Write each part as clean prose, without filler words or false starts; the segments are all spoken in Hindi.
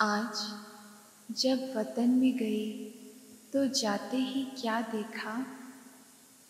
आज जब वतन में गई तो जाते ही क्या देखा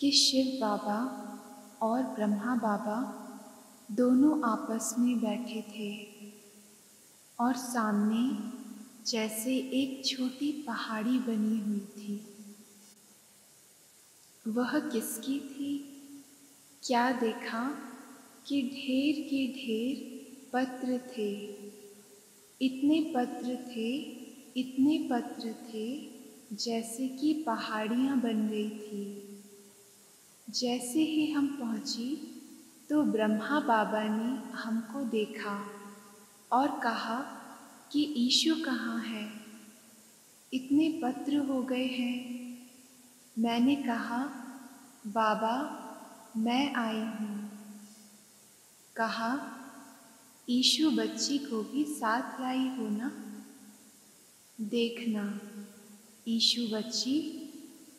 कि शिव बाबा और ब्रह्मा बाबा दोनों आपस में बैठे थे और सामने जैसे एक छोटी पहाड़ी बनी हुई थी। वह किसकी थी? क्या देखा कि ढेर के ढेर पत्र थे। इतने पत्र थे, इतने पत्र थे जैसे कि पहाड़ियाँ बन गई थी। जैसे ही हम पहुँची तो ब्रह्मा बाबा ने हमको देखा और कहा कि ईशु कहाँ है? इतने पत्र हो गए हैं। मैंने कहा, बाबा मैं आई हूँ। कहा, ईशु बच्ची को भी साथ लाई हो ना? देखना ईशु बच्ची,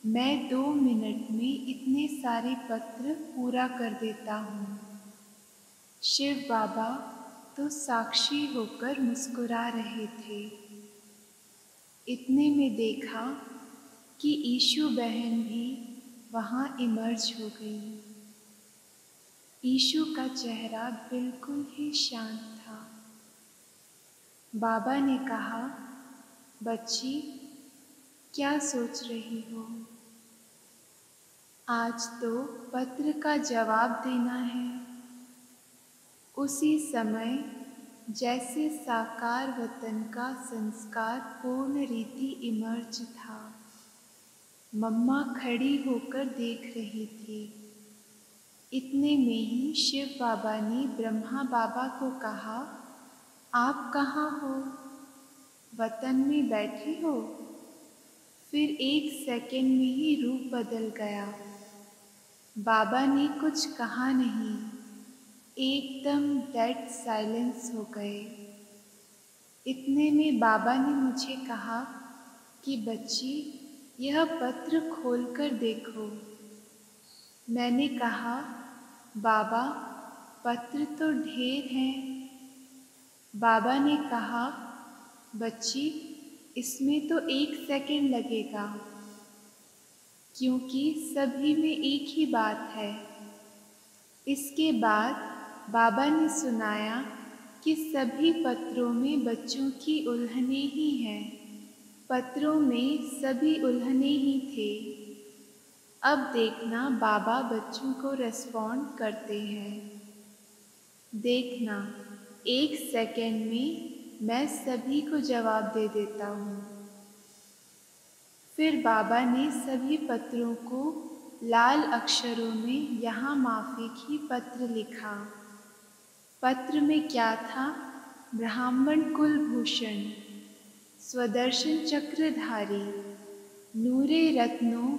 मैं 2 मिनट में इतने सारे पत्र पूरा कर देता हूँ। शिव बाबा तो साक्षी होकर मुस्कुरा रहे थे। इतने में देखा कि ईशु बहन भी वहाँ इमर्ज हो गई। ईशु का चेहरा बिल्कुल ही शांत था। बाबा ने कहा, बच्ची क्या सोच रही हो? आज तो पत्र का जवाब देना है। उसी समय जैसे साकार वतन का संस्कार पूर्ण रीति इमर्ज था। मम्मा खड़ी होकर देख रही थी। इतने में ही शिव बाबा ने ब्रह्मा बाबा को कहा, आप कहाँ हो? वतन में बैठे हो? फिर 1 सेकंड में ही रूप बदल गया। बाबा ने कुछ कहा नहीं, एकदम डेड साइलेंस हो गए। इतने में बाबा ने मुझे कहा कि बच्ची यह पत्र खोलकर देखो। मैंने कहा, बाबा पत्र तो ढेर हैं। बाबा ने कहा, बच्ची इसमें तो 1 सेकंड लगेगा, क्योंकि सभी में एक ही बात है। इसके बाद बाबा ने सुनाया कि सभी पत्रों में बच्चों की उल्हने ही हैं। पत्रों में सभी उल्हने ही थे। अब देखना बाबा बच्चों को रेस्पॉन्ड करते हैं। देखना 1 सेकंड में मैं सभी को जवाब दे देता हूँ। फिर बाबा ने सभी पत्रों को लाल अक्षरों में यहाँ माफ़ी की पत्र लिखा। पत्र में क्या था? ब्राह्मण कुलभूषण, स्वदर्शन चक्रधारी, नूरे रत्नों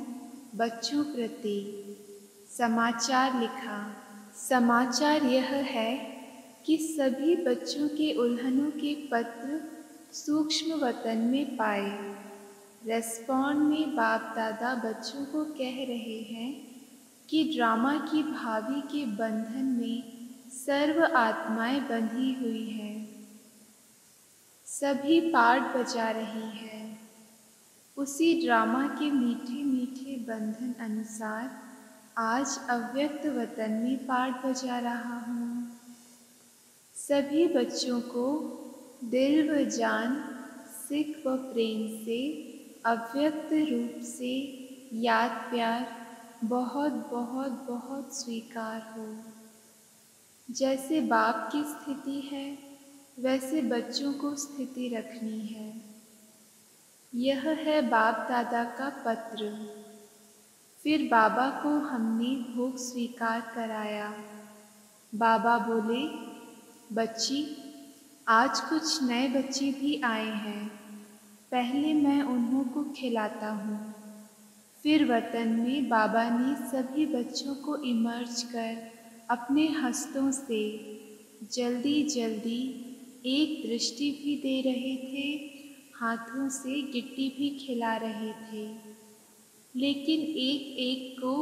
बच्चों प्रति समाचार लिखा। समाचार यह है कि सभी बच्चों के उल्हनों के पत्र सूक्ष्म वतन में पाए। रेस्पॉन्ड में बाप दादा बच्चों को कह रहे हैं कि ड्रामा की भावी के बंधन में सर्व आत्माएं बंधी हुई हैं। सभी पार्ट बजा रही हैं। उसी ड्रामा के मीठे मीठे बंधन अनुसार आज अव्यक्त वतन में पार्ट बजा रहा हूँ। सभी बच्चों को दिल व जान, सिख व प्रेम से अव्यक्त रूप से याद प्यार बहुत बहुत बहुत स्वीकार हो। जैसे बाप की स्थिति है वैसे बच्चों को स्थिति रखनी है। यह है बाप दादा का पत्र। फिर बाबा को हमने भोग स्वीकार कराया। बाबा बोले, बच्ची आज कुछ नए बच्चे भी आए हैं, पहले मैं उन्हों को खिलाता हूँ। फिर वतन में बाबा ने सभी बच्चों को इमर्ज कर अपने हस्तों से जल्दी जल्दी एक दृष्टि भी दे रहे थे, हाथों से गिट्टी भी खिला रहे थे। लेकिन एक एक को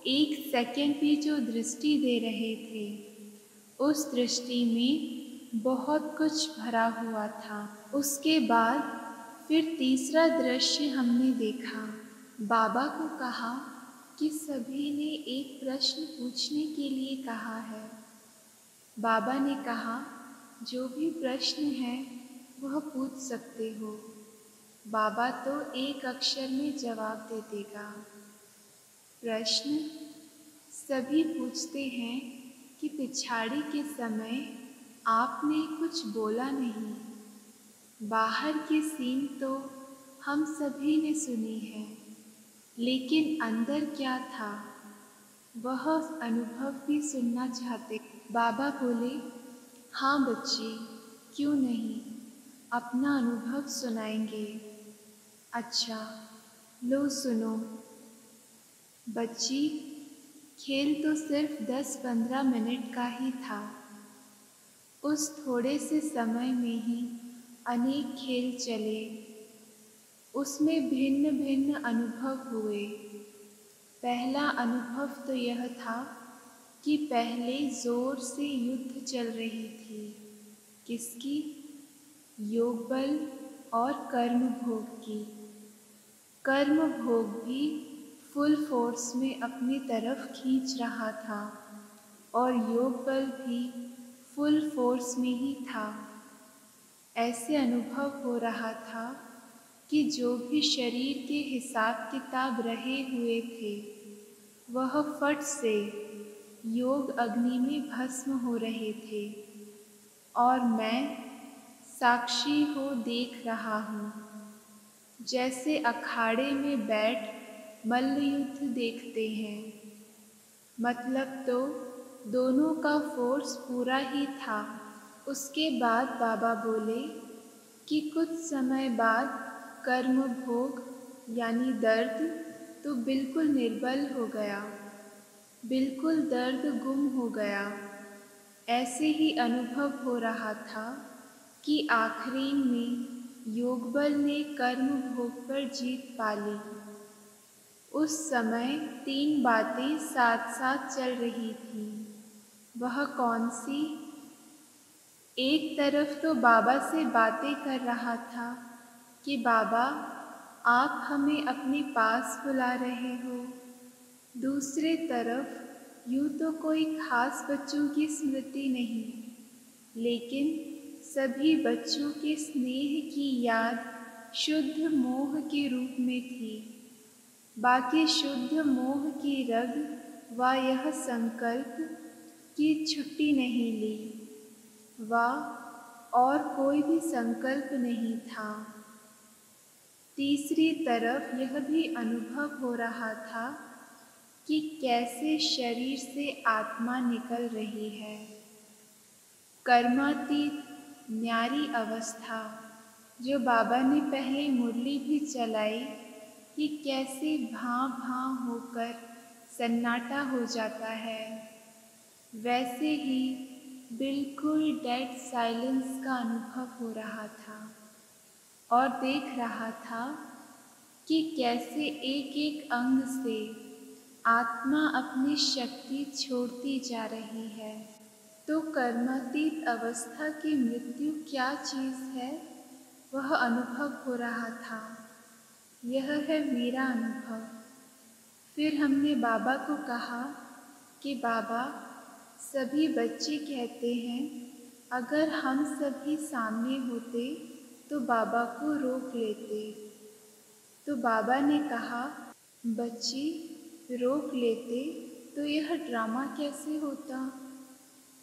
1 सेकंड भी जो दृष्टि दे रहे थे, उस दृष्टि में बहुत कुछ भरा हुआ था। उसके बाद फिर तीसरा दृश्य हमने देखा। बाबा को कहा कि सभी ने एक प्रश्न पूछने के लिए कहा है। बाबा ने कहा, जो भी प्रश्न है वह पूछ सकते हो। बाबा तो एक अक्षर में जवाब दे देगा। प्रश्न सभी पूछते हैं कि पिछाड़ी के समय आपने कुछ बोला नहीं। बाहर की सीन तो हम सभी ने सुनी है, लेकिन अंदर क्या था वह अनुभव भी सुनना चाहते। बाबा बोले, हाँ बच्ची, क्यों नहीं, अपना अनुभव सुनाएंगे। अच्छा, लो सुनो। बच्ची, खेल तो सिर्फ 10-15 मिनट का ही था। उस थोड़े से समय में ही अनेक खेल चले। उसमें भिन्न भिन्न अनुभव हुए। पहला अनुभव तो यह था कि पहले जोर से युद्ध चल रही थी। किसकी? योग बल और कर्म भोग की। कर्म भोग भी फुल फोर्स में अपनी तरफ खींच रहा था और योग बल भी फुल फोर्स में ही था। ऐसे अनुभव हो रहा था कि जो भी शरीर के हिसाब किताब रहे हुए थे वह फट से योग अग्नि में भस्म हो रहे थे और मैं साक्षी हो देख रहा हूँ, जैसे अखाड़े में बैठ मल्ल युद्ध देखते हैं। मतलब तो दोनों का फोर्स पूरा ही था। उसके बाद बाबा बोले कि कुछ समय बाद कर्म भोग यानी दर्द तो बिल्कुल निर्बल हो गया, बिल्कुल दर्द गुम हो गया। ऐसे ही अनुभव हो रहा था कि आखिरी में योग बल ने कर्म भोग पर जीत पा ली। उस समय 3 बातें साथ साथ चल रही थी। वह कौन सी? एक तरफ तो बाबा से बातें कर रहा था कि बाबा, आप हमें अपने पास बुला रहे हो। दूसरे तरफ यूँ तो कोई खास बच्चों की स्मृति नहीं, लेकिन सभी बच्चों के स्नेह की याद शुद्ध मोह के रूप में थी। बाकी शुद्ध मोह की रग व यह संकल्प कि छुट्टी नहीं ली, वाह और कोई भी संकल्प नहीं था। तीसरी तरफ यह भी अनुभव हो रहा था कि कैसे शरीर से आत्मा निकल रही है। कर्मातीत न्यारी अवस्था जो बाबा ने पहले मुरली भी चलाई कि कैसे भां भां होकर सन्नाटा हो जाता है, वैसे ही बिल्कुल डेड साइलेंस का अनुभव हो रहा था और देख रहा था कि कैसे एक एक अंग से आत्मा अपनी शक्ति छोड़ती जा रही है। तो कर्मातीत अवस्था की मृत्यु क्या चीज़ है, वह अनुभव हो रहा था। यह है मेरा अनुभव। फिर हमने बाबा को कहा कि बाबा, सभी बच्चे कहते हैं अगर हम सभी सामने होते तो बाबा को रोक लेते। तो बाबा ने कहा, बच्ची, रोक लेते तो यह ड्रामा कैसे होता।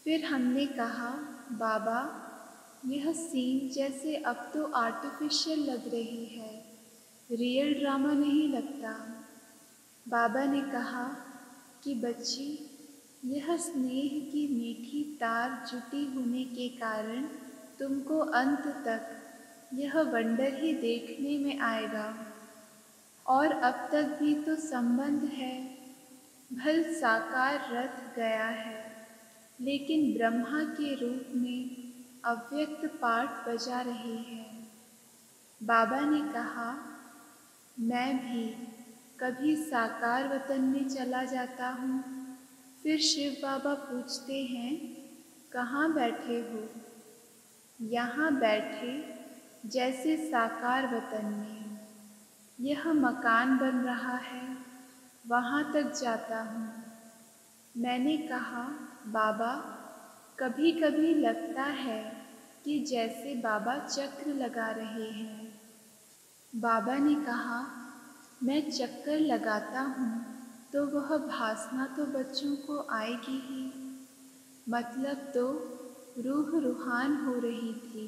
फिर हमने कहा, बाबा, यह सीन जैसे अब तो आर्टिफिशियल लग रही है, रियल ड्रामा नहीं लगता। बाबा ने कहा कि बच्ची, यह स्नेह की मीठी तार जुटी होने के कारण तुमको अंत तक यह वंडर ही देखने में आएगा। और अब तक भी तो संबंध है, भल साकार रथ गया है, लेकिन ब्रह्मा के रूप में अव्यक्त पाठ बजा रही है। बाबा ने कहा, मैं भी कभी साकार वतन में चला जाता हूँ। फिर शिव बाबा पूछते हैं, कहाँ बैठे हो? यहाँ बैठे जैसे साकार वतन में। यह मकान बन रहा है, वहाँ तक जाता हूँ। मैंने कहा, बाबा, कभी कभी लगता है कि जैसे बाबा चक्र लगा रहे हैं। बाबा ने कहा, मैं चक्कर लगाता हूँ तो वह भासना तो बच्चों को आएगी ही, मतलब तो रूह रूहान हो रही थी।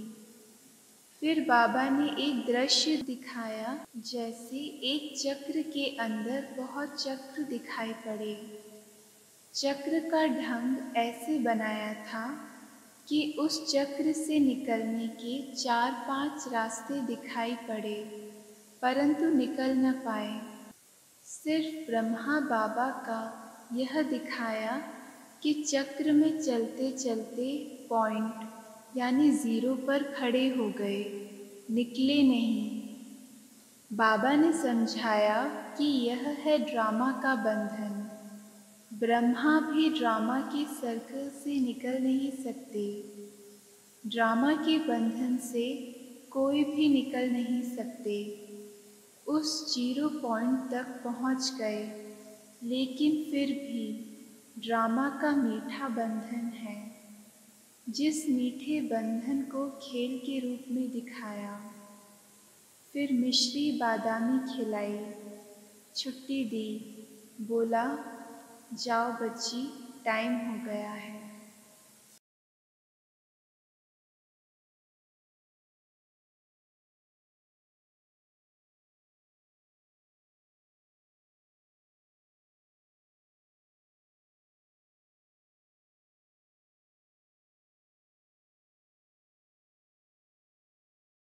फिर बाबा ने एक दृश्य दिखाया, जैसे एक चक्र के अंदर बहुत चक्र दिखाई पड़े। चक्र का ढंग ऐसे बनाया था कि उस चक्र से निकलने के 4-5 रास्ते दिखाई पड़े, परंतु निकल न पाए। सिर्फ ब्रह्मा बाबा का यह दिखाया कि चक्र में चलते चलते पॉइंट यानी ज़ीरो पर खड़े हो गए, निकले नहीं। बाबा ने समझाया कि यह है ड्रामा का बंधन। ब्रह्मा भी ड्रामा के सर्कल से निकल नहीं सकते। ड्रामा के बंधन से कोई भी निकल नहीं सकते। उस जीरो पॉइंट तक पहुंच गए, लेकिन फिर भी ड्रामा का मीठा बंधन है। जिस मीठे बंधन को खेल के रूप में दिखाया, फिर मिश्री बादामी खिलाई, छुट्टी दी, बोला, जाओ बच्ची, टाइम हो गया है।